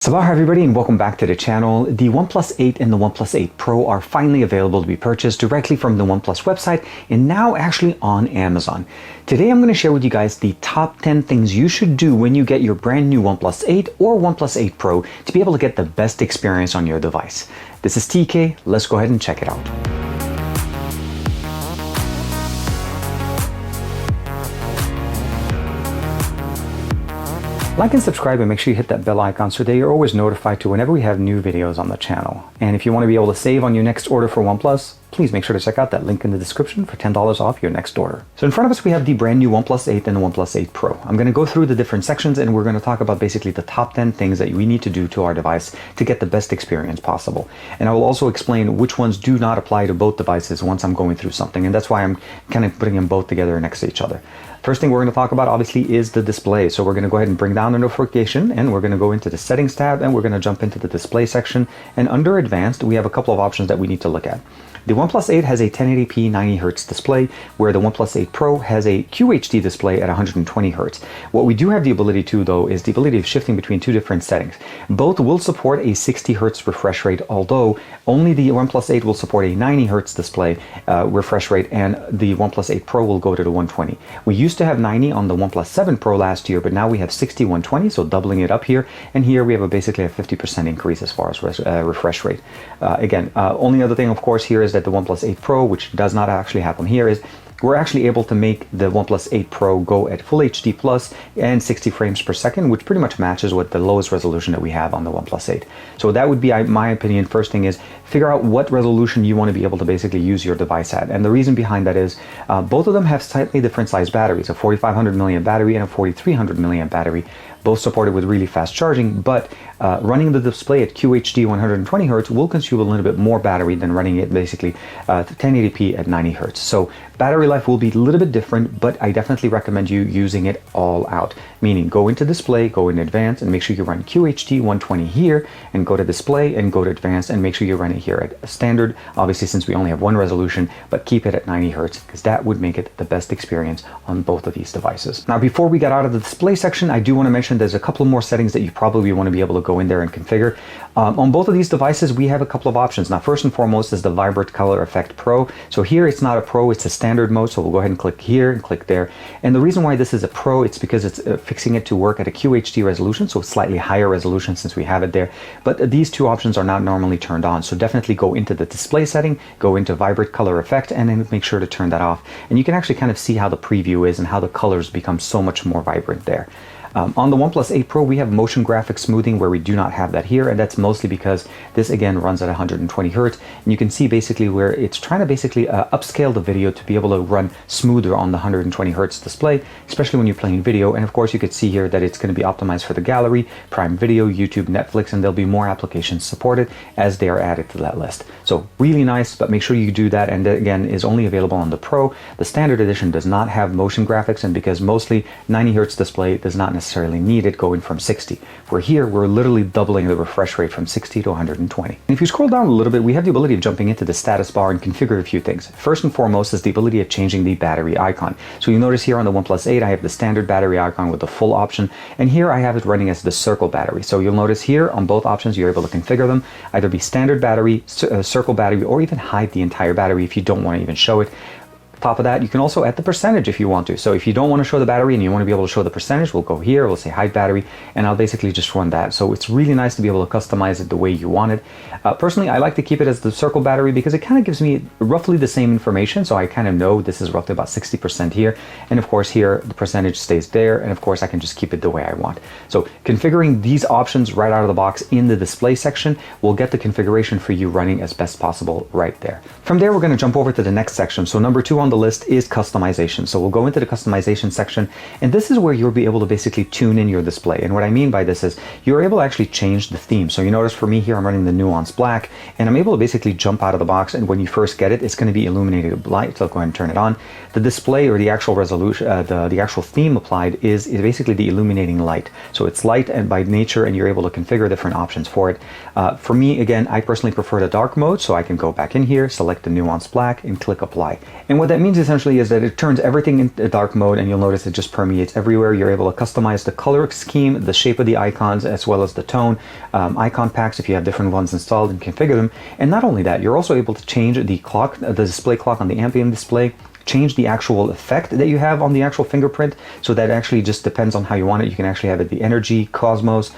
Sabah everybody, and welcome back to the channel. The OnePlus 8 and the OnePlus 8 Pro are finally available to be purchased directly from the OnePlus website and now actually on Amazon. Today I'm going to share with you guys the top 10 things you should do when you get your brand new OnePlus 8 or OnePlus 8 Pro to be able to get the best experience on your device. This is TK, let's go ahead and check it out. Like and subscribe and make sure you hit that bell icon so that you're always notified to whenever we have new videos on the channel. And if you want to be able to save on your next order for OnePlus, please make sure to check out that link in the description for $10 off your next order. So in front of us we have the brand new OnePlus 8 and the OnePlus 8 Pro. I'm going to go through the different sections and we're going to talk about basically the top 10 things that we need to do to our device to get the best experience possible. And I will also explain which ones do not apply to both devices once I'm going through something, and that's why I'm kind of putting them both together next to each other. First thing we're going to talk about obviously is the display. So we're going to go ahead and bring down the notification and we're going to go into the settings tab and we're going to jump into the display section, and under advanced we have a couple of options that we need to look at. The OnePlus 8 has a 1080p 90Hz display, where the OnePlus 8 Pro has a QHD display at 120Hz. What we do have the ability to, though, is the ability of shifting between two different settings. Both will support a 60Hz refresh rate, although only the OnePlus 8 will support a 90Hz display refresh rate, and the OnePlus 8 Pro will go to the 120. We used to have 90 on the OnePlus 7 Pro last year, but now we have 60 120, so doubling it up here, and here we have basically a 50% increase as far as refresh rate. Only other thing, of course, here is that the OnePlus 8 Pro, which does not actually happen here, is we're actually able to make the OnePlus 8 Pro go at Full HD Plus and 60 frames per second, which pretty much matches with the lowest resolution that we have on the OnePlus 8. So that would be, my opinion, first thing is figure out what resolution you want to be able to basically use your device at. And the reason behind that is both of them have slightly different size batteries, a 4500 milliamp battery and a 4300 milliamp battery, both supported with really fast charging, but running the display at QHD 120Hz will consume a little bit more battery than running it basically 1080p at 90Hz. So battery life will be a little bit different, but I definitely recommend you using it all out. Meaning go into display, go in advanced, and make sure you run QHD 120 here, and go to display and go to advanced and make sure you run it here at standard, obviously since we only have one resolution, but keep it at 90Hz because that would make it the best experience on both of these devices. Now before we get out of the display section, I do want to mention there's a couple more settings that you probably want to be able to go in there and configure. On both of these devices we have a couple of options. Now first and foremost is the Vibrant Color Effect Pro. So here it's not a Pro, it's a standard mode, so we'll go ahead and click here and click there. And the reason why this is a Pro, it's because it's fixing it to work at a QHD resolution, so it's slightly higher resolution since we have it there. But these two options are not normally turned on, so definitely go into the display setting, go into Vibrant Color Effect, and then make sure to turn that off. And you can actually kind of see how the preview is and how the colors become so much more vibrant there. On the OnePlus 8 Pro, we have motion graphic smoothing where we do not have that here, and that's mostly because this again runs at 120 Hz, and you can see basically where it's trying to basically upscale the video to be able to run smoother on the 120 Hz display, especially when you're playing video. And of course you could see here that it's going to be optimized for the gallery, Prime Video, YouTube, Netflix, and there'll be more applications supported as they are added to that list. So really nice, but make sure you do that, and that again is only available on the Pro. The standard edition does not have motion graphics, and because mostly 90 Hz display does not necessarily need it going from 60. Where here we're literally doubling the refresh rate from 60 to 120. And if you scroll down a little bit, we have the ability of jumping into the status bar and configure a few things. First and foremost is the ability of changing the battery icon. So you notice here on the OnePlus 8 I have the standard battery icon with the full option, and here I have it running as the circle battery. So you'll notice here on both options you're able to configure them, either be standard battery, circle battery, or even hide the entire battery if you don't want to even show it. Top of that, you can also add the percentage if you want to. So if you don't want to show the battery and you want to be able to show the percentage, we'll go here, we'll say hide battery, and I'll basically just run that. So it's really nice to be able to customize it the way you want it. Personally, I like to keep it as the circle battery because it kind of gives me roughly the same information, so I kind of know this is roughly about 60% here, and of course here the percentage stays there, and of course I can just keep it the way I want. So configuring these options right out of the box in the display section will get the configuration for you running as best possible right there. From there we're going to jump over to the next section. So number 2 on the list is customization. So we'll go into the customization section, and this is where you'll be able to basically tune in your display. And what I mean by this is you're able to actually change the theme. So you notice for me here I'm running the nuance black, and I'm able to basically jump out of the box, and when you first get it, it's going to be illuminated light. So I'll go ahead and turn it on. The display, or the actual resolution, the actual theme applied is basically the illuminating light. So it's light and by nature, and you're able to configure different options for it. For me, again, I personally prefer the dark mode, so I can go back in here, select the nuance black, and click apply. And what that that means essentially is that it turns everything into dark mode, and you'll notice it just permeates everywhere. You're able to customize the color scheme, the shape of the icons, as well as the tone, icon packs if you have different ones installed, and configure them. And not only that, you're also able to change the clock, the display clock on the ambient display, change the actual effect that you have on the actual fingerprint, so that actually just depends on how you want it. You can actually have it the energy, cosmos,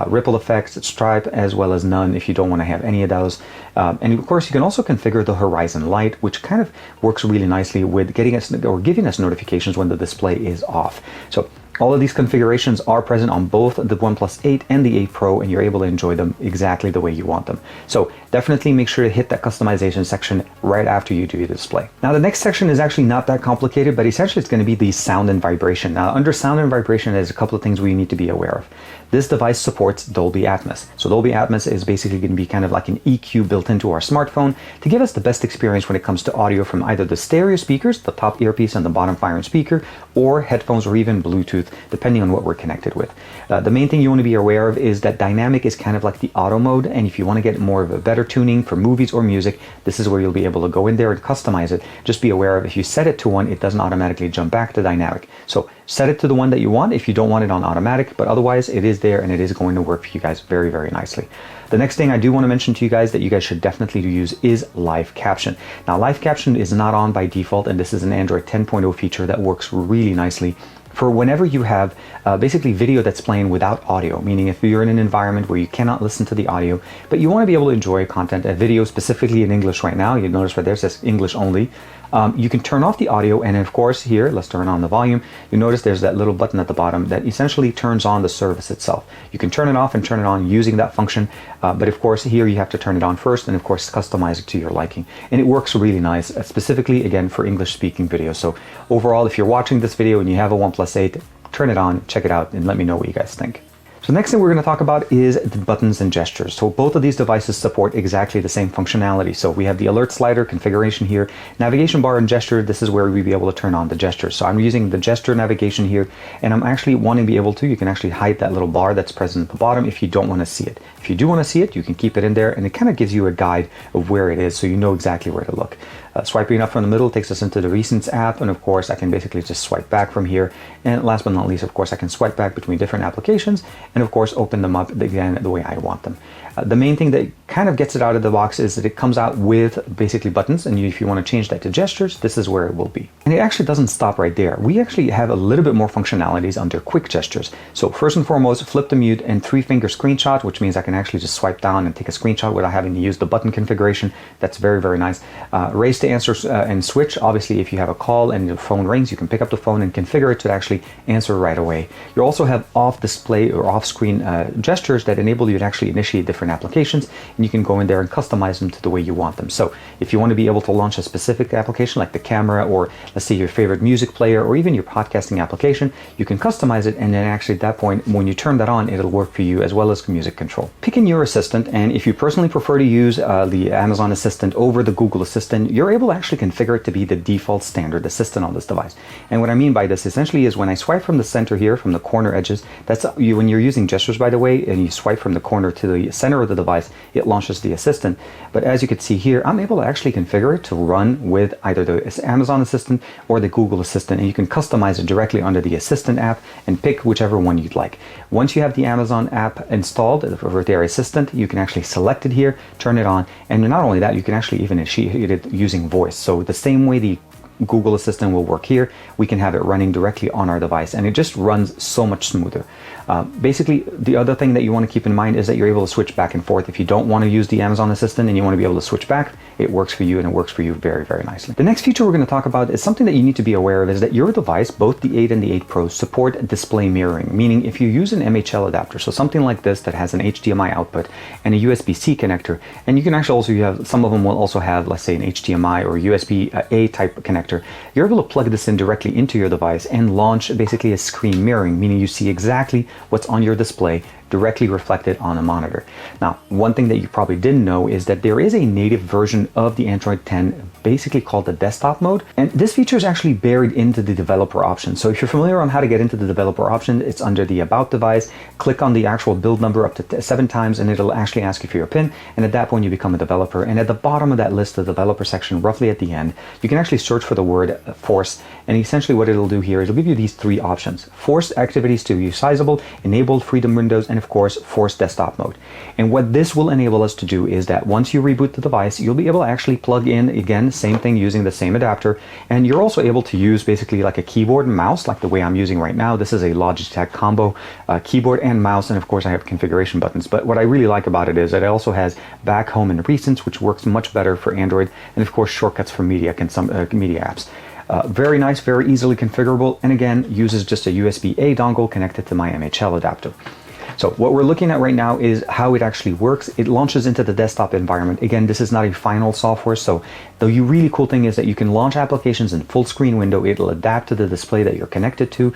ripple effects, stripe, as well as none if you don't want to have any of those. And of course you can also configure the horizon light, which kind of works really nicely with getting us or giving us notifications when the display is off. So all of these configurations are present on both the OnePlus 8 and the 8 Pro, and you're able to enjoy them exactly the way you want them. So definitely make sure to hit that customization section right after you do your display. Now the next section is actually not that complicated, but essentially it's going to be the sound and vibration. Now under sound and vibration, there's a couple of things we need to be aware of. This device supports Dolby Atmos. So Dolby Atmos is basically going to be kind of like an EQ built into our smartphone to give us the best experience when it comes to audio from either the stereo speakers, the top earpiece and the bottom firing speaker, or headphones, or even Bluetooth, depending on what we're connected with. The main thing you want to be aware of is that dynamic is kind of like the auto mode, and if you want to get more of a better tuning for movies or music, this is where you'll be able to go in there and customize it. Just be aware of, if you set it to one, it doesn't automatically jump back to dynamic. So set it to the one that you want if you don't want it on automatic, but otherwise it is there and it is going to work for you guys very, very nicely. The next thing I do want to mention to you guys that you guys should definitely use is live caption. Now live caption is not on by default, and this is an Android 10.0 feature that works really nicely for whenever you have basically video that's playing without audio, meaning if you're in an environment where you cannot listen to the audio, but you want to be able to enjoy content, a video specifically in English right now, you notice right there it says English only, you can turn off the audio, and of course here, let's turn on the volume, you notice there's that little button at the bottom that essentially turns on the service itself. You can turn it off and turn it on using that function, but of course here you have to turn it on first, and of course customize it to your liking. And it works really nice, specifically again for English speaking videos. So overall, if you're watching this video and you have a OnePlus 8, turn it on, check it out, and let me know what you guys think. So the next thing we're going to talk about is the buttons and gestures. So both of these devices support exactly the same functionality. So we have the alert slider configuration here, navigation bar and gesture. This is where we'll be able to turn on the gesture. So I'm using the gesture navigation here, and I'm actually wanting to be able to, you can actually hide that little bar that's present at the bottom if you don't want to see it. If you do want to see it, you can keep it in there, and it kind of gives you a guide of where it is so you know exactly where to look. Swiping up from the middle takes us into the Recents app, and of course I can basically just swipe back from here. And last but not least, of course, I can swipe back between different applications and of course open them up again the way I want them. The main thing that kind of gets it out of the box is that it comes out with basically buttons, and if you want to change that to gestures, this is where it will be. And it actually doesn't stop right there. We actually have a little bit more functionalities under quick gestures. So first and foremost, flip to mute and 3-finger screenshot, which means I can actually just swipe down and take a screenshot without having to use the button configuration. That's very, very nice. Raise to answer and switch. Obviously, if you have a call and your phone rings, you can pick up the phone and configure it to actually answer right away. You also have off display or off screen gestures that enable you to actually initiate different applications, and you can go in there and customize them to the way you want them. So if you want to be able to launch a specific application like the camera, or let's say your favorite music player, or even your podcasting application, you can customize it, and then actually at that point when you turn that on, it'll work for you, as well as music control. Pick in your assistant, and if you personally prefer to use the Amazon Assistant over the Google Assistant, you're able to actually configure it to be the default standard assistant on this device. And what I mean by this essentially is when I swipe from the center here, from the corner edges, that's when you're using gestures, by the way, and you swipe from the corner to the center of the device, it launches the assistant. But as you can see here, I'm able to actually configure it to run with either the Amazon Assistant or the Google Assistant, and you can customize it directly under the Assistant app and pick whichever one you'd like. Once you have the Amazon app installed for their assistant, you can actually select it here, turn it on, and not only that, you can actually even initiate it using voice. So the same way the Google Assistant will work here, we can have it running directly on our device, and it just runs so much smoother. Basically, the other thing that you want to keep in mind is that you're able to switch back and forth. If you don't want to use the Amazon Assistant and you want to be able to switch back, it works for you, and it works for you very, very nicely. The next feature we're going to talk about is something that you need to be aware of, is that your device, both the 8 and the 8 Pro, support display mirroring, meaning if you use an MHL adapter, so something like this that has an HDMI output and a USB-C connector, and you can actually also, you have, some of them will also have, let's say, an HDMI or USB-A type connector, you're able to plug this in directly into your device and launch basically a screen mirroring, meaning you see exactly what's on your display directly reflected on the monitor. Now, one thing that you probably didn't know is that there is a native version of the Android 10 basically called the desktop mode, and this feature is actually buried into the developer option. So if you're familiar on how to get into the developer option, it's under the about device. Click on the actual build number up to 7 times and it'll actually ask you for your PIN, and at that point you become a developer. And at the bottom of that list, the developer section, roughly at the end, you can actually search for the word force, and essentially what it'll do here is it'll give you these 3 options: forced activities to be sizable, enabled freedom windows, and of course forced desktop mode. And what this will enable us to do is that once you reboot the device, you'll be able to actually plug in, again, same thing, using the same adapter, and you're also able to use basically like a keyboard and mouse, like the way I'm using right now. This is a Logitech combo keyboard and mouse, and of course I have configuration buttons. But what I really like about it is that it also has back, home, and recents, which works much better for Android, and of course shortcuts for media media apps. Very nice, very easily configurable, and again uses just a USB-A dongle connected to my MHL adapter. So what we're looking at right now is how it actually works. It launches into the desktop environment. Again, this is not a final software, so the really cool thing is that you can launch applications in full screen window. It'll adapt to the display that you're connected to.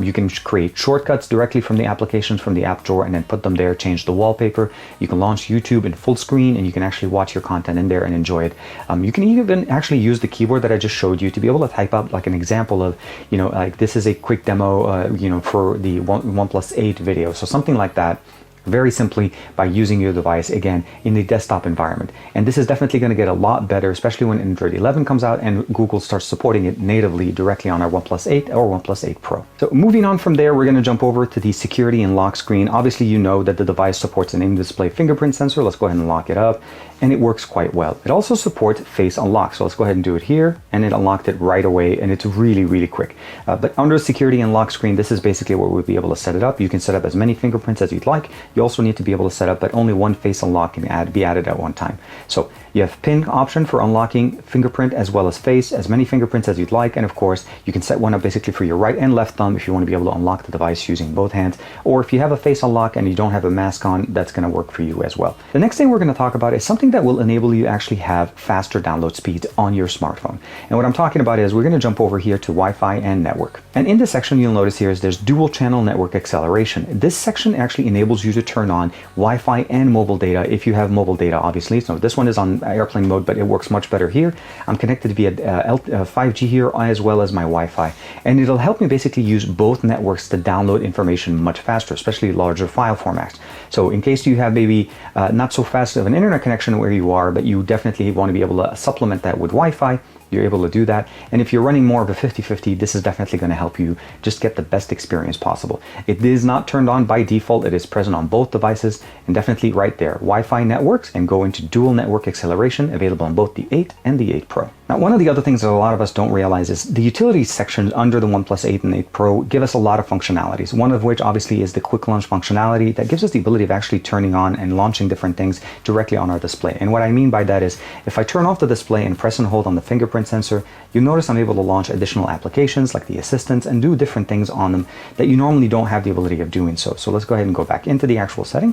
You can create shortcuts directly from the applications from the app drawer and then put them there, change the wallpaper. You can launch YouTube in full screen and you can actually watch your content in there and enjoy it. You can even actually use the keyboard that I just showed you to be able to type up like an example of, like this is a quick demo, for the OnePlus 8 video. So something like that, very simply by using your device again in the desktop environment. And this is definitely going to get a lot better, especially when Android 11 comes out and Google starts supporting it natively directly on our OnePlus 8 or OnePlus 8 Pro. So moving on from there, we're going to jump over to the security and lock screen. Obviously, you know that the device supports an in-display fingerprint sensor. Let's go ahead and lock it up, and it works quite well. It also supports face unlock. So let's go ahead and do it here, and it unlocked it right away, and it's really, really quick. But under security and lock screen, this is basically where we'll be able to set it up. You can set up as many fingerprints as you'd like. You also need to be able to set up that only one face unlock can be added at one time. So you have PIN option for unlocking fingerprint as well as face, as many fingerprints as you'd like. And of course, you can set one up basically for your right and left thumb if you want to be able to unlock the device using both hands. Or if you have a face unlock and you don't have a mask on, that's going to work for you as well. The next thing we're going to talk about is something that will enable you to actually have faster download speeds on your smartphone. And what I'm talking about is we're going to jump over here to Wi-Fi and network. And in this section, you'll notice here is there's dual channel network acceleration. This section actually enables you to turn on Wi-Fi and mobile data if you have mobile data, obviously. So this one is on airplane mode, but it works much better here. I'm connected via 5G here as well as my Wi-Fi, and it'll help me basically use both networks to download information much faster, especially larger file formats. So in case you have maybe not so fast of an internet connection where you are, but you definitely want to be able to supplement that with Wi-Fi, you're able to do that. And if you're running more of a 50-50, this is definitely going to help you just get the best experience possible. It is not turned on by default. It is present on both devices, and definitely right there, Wi-Fi networks, and go into dual network acceleration, available on both the 8 and the 8 Pro. Now, one of the other things that a lot of us don't realize is the utilities section under the OnePlus 8 and 8 Pro give us a lot of functionalities, one of which obviously is the quick launch functionality that gives us the ability of actually turning on and launching different things directly on our display. And what I mean by that is if I turn off the display and press and hold on the fingerprint sensor, you notice I'm able to launch additional applications like the assistants and do different things on them that you normally don't have the ability of doing so. So let's go ahead and go back into the actual setting.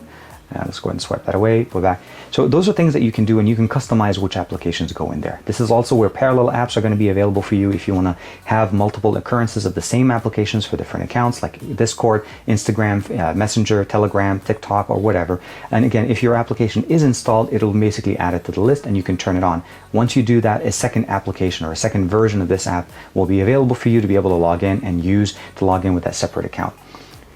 Let's go ahead and swipe that away, go back. So those are things that you can do, and you can customize which applications go in there. This is also where parallel apps are going to be available for you if you want to have multiple occurrences of the same applications for different accounts like Discord, Instagram, Messenger, Telegram, TikTok, or whatever. And again, if your application is installed, it'll basically add it to the list and you can turn it on. Once you do that, a second application or a second version of this app will be available for you to be able to log in and use to log in with that separate account.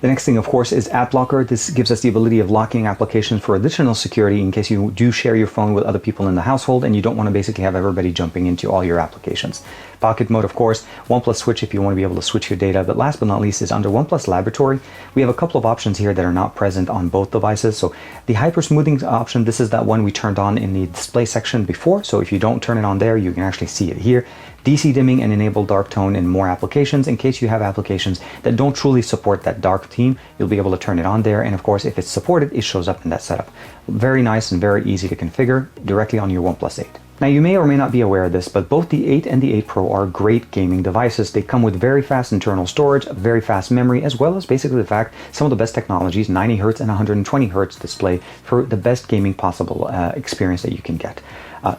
The next thing, of course, is App Locker. This gives us the ability of locking applications for additional security in case you do share your phone with other people in the household and you don't want to basically have everybody jumping into all your applications. Pocket mode, of course, OnePlus Switch if you want to be able to switch your data, but last but not least is under OnePlus Laboratory. We have a couple of options here that are not present on both devices. So the hyper smoothing option, this is that one we turned on in the display section before. So if you don't turn it on there, you can actually see it here. DC dimming and enable dark tone in more applications. In case you have applications that don't truly support that dark theme, you'll be able to turn it on there. And of course, if it's supported, it shows up in that setup. Very nice and very easy to configure directly on your OnePlus 8. Now, you may or may not be aware of this, but both the 8 and the 8 Pro are great gaming devices. They come with very fast internal storage, very fast memory, as well as basically the fact some of the best technologies, 90 Hz and 120 Hz display for the best gaming possible experience that you can get.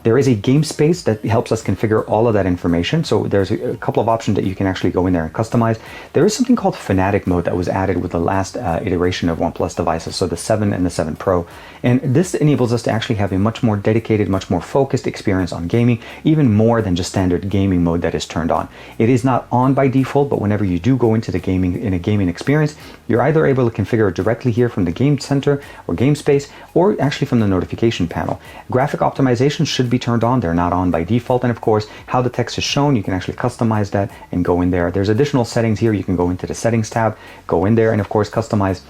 There is a game space that helps us configure all of that information. So there's a couple of options that you can actually go in there and customize. There is something called Fanatic mode that was added with the last iteration of OnePlus devices, so the 7 and the 7 Pro. And this enables us to actually have a much more dedicated, much more focused experience on gaming, even more than just standard gaming mode that is turned on. It is not on by default, but whenever you do go into the gaming experience, you're either able to configure it directly here from the game center or game space, or actually from the notification panel. Graphic optimization should be turned on. They're not on by default. And of course, how the text is shown, you can actually customize that and go in there. There's additional settings here. You can go into the settings tab, go in there, and of course customize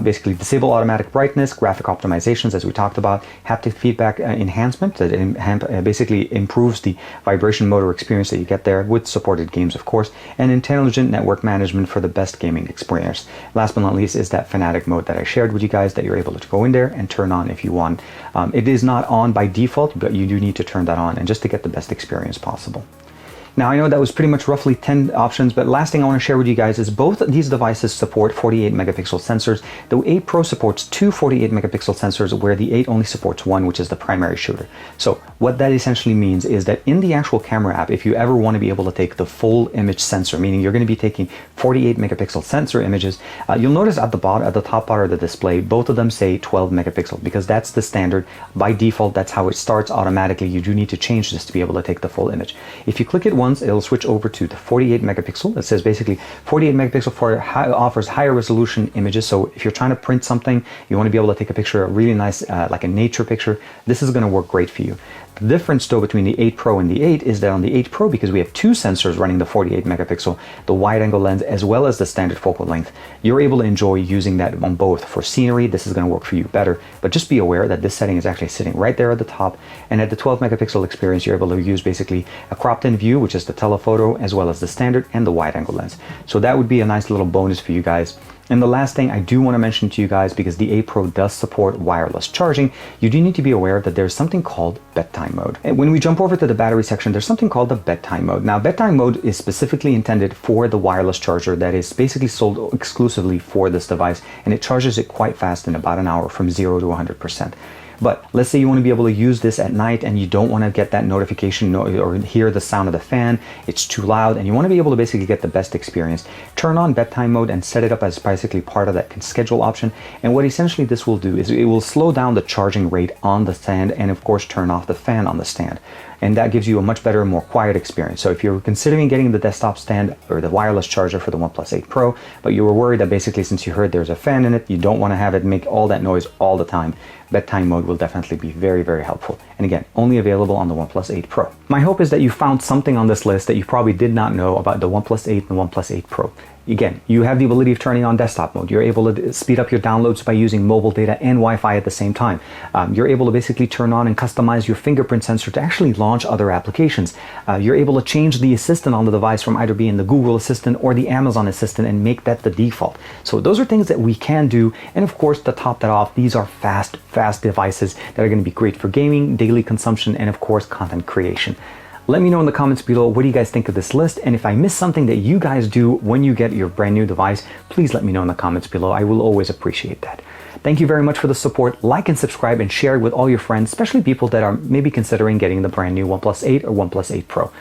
basically disable automatic brightness, graphic optimizations as we talked about, haptic feedback enhancement that basically improves the vibration motor experience that you get there with supported games, of course, and intelligent network management for the best gaming experience. Last but not least is that Fanatic mode that I shared with you guys that you're able to go in there and turn on if you want. It is not on by default, but you do need to turn that on, and just to get the best experience possible. Now, I know that was pretty much roughly 10 options, but last thing I want to share with you guys is both of these devices support 48 megapixel sensors. The 8 Pro supports two 48 megapixel sensors, where the 8 only supports one, which is the primary shooter. So what that essentially means is that in the actual camera app, if you ever want to be able to take the full image sensor, meaning you're going to be taking 48 megapixel sensor images, you'll notice at the top bar of the display, both of them say 12 megapixel, because that's the standard. By default, that's how it starts automatically. You do need to change this to be able to take the full image. If you click it once, it'll switch over to the 48 megapixel. It says basically 48 megapixel offers higher resolution images. So if you're trying to print something, you want to be able to take a picture, a really nice, like a nature picture, this is going to work great for you. The difference though between the 8 Pro and the 8 is that on the 8 Pro, because we have two sensors running the 48 megapixel, the wide angle lens as well as the standard focal length, you're able to enjoy using that on both. For scenery, this is going to work for you better, but just be aware that this setting is actually sitting right there at the top, and at the 12 megapixel experience, you're able to use basically a cropped in view, which is the telephoto, as well as the standard and the wide angle lens. So that would be a nice little bonus for you guys. And the last thing I do want to mention to you guys, because the 8 Pro does support wireless charging, you do need to be aware that there's something called bedtime mode. And when we jump over to the battery section, there's something called the bedtime mode. Now, bedtime mode is specifically intended for the wireless charger that is basically sold exclusively for this device, and it charges it quite fast in about an hour from 0 to 100%. But let's say you want to be able to use this at night and you don't want to get that notification or hear the sound of the fan, it's too loud, and you want to be able to basically get the best experience. Turn on bedtime mode and set it up as basically part of that schedule option. And what essentially this will do is it will slow down the charging rate on the stand, and of course turn off the fan on the stand. And that gives you a much better, more quiet experience. So if you're considering getting the desktop stand or the wireless charger for the OnePlus 8 Pro, but you were worried that basically since you heard there's a fan in it, you don't want to have it make all that noise all the time, bedtime mode will definitely be very, very helpful. And again, only available on the OnePlus 8 Pro. My hope is that you found something on this list that you probably did not know about the OnePlus 8 and the OnePlus 8 Pro. Again, you have the ability of turning on desktop mode. You're able to speed up your downloads by using mobile data and Wi-Fi at the same time. You're able to basically turn on and customize your fingerprint sensor to actually launch other applications. You're able to change the assistant on the device from either being the Google Assistant or the Amazon Assistant and make that the default. So those are things that we can do. And of course, to top that off, these are fast devices that are going to be great for gaming, daily consumption, and of course, content creation. Let me know in the comments below, what do you guys think of this list? And if I missed something that you guys do when you get your brand new device, please let me know in the comments below. I will always appreciate that. Thank you very much for the support. Like and subscribe and share it with all your friends, especially people that are maybe considering getting the brand new OnePlus 8 or OnePlus 8 Pro.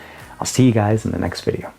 I'll see you guys in the next video.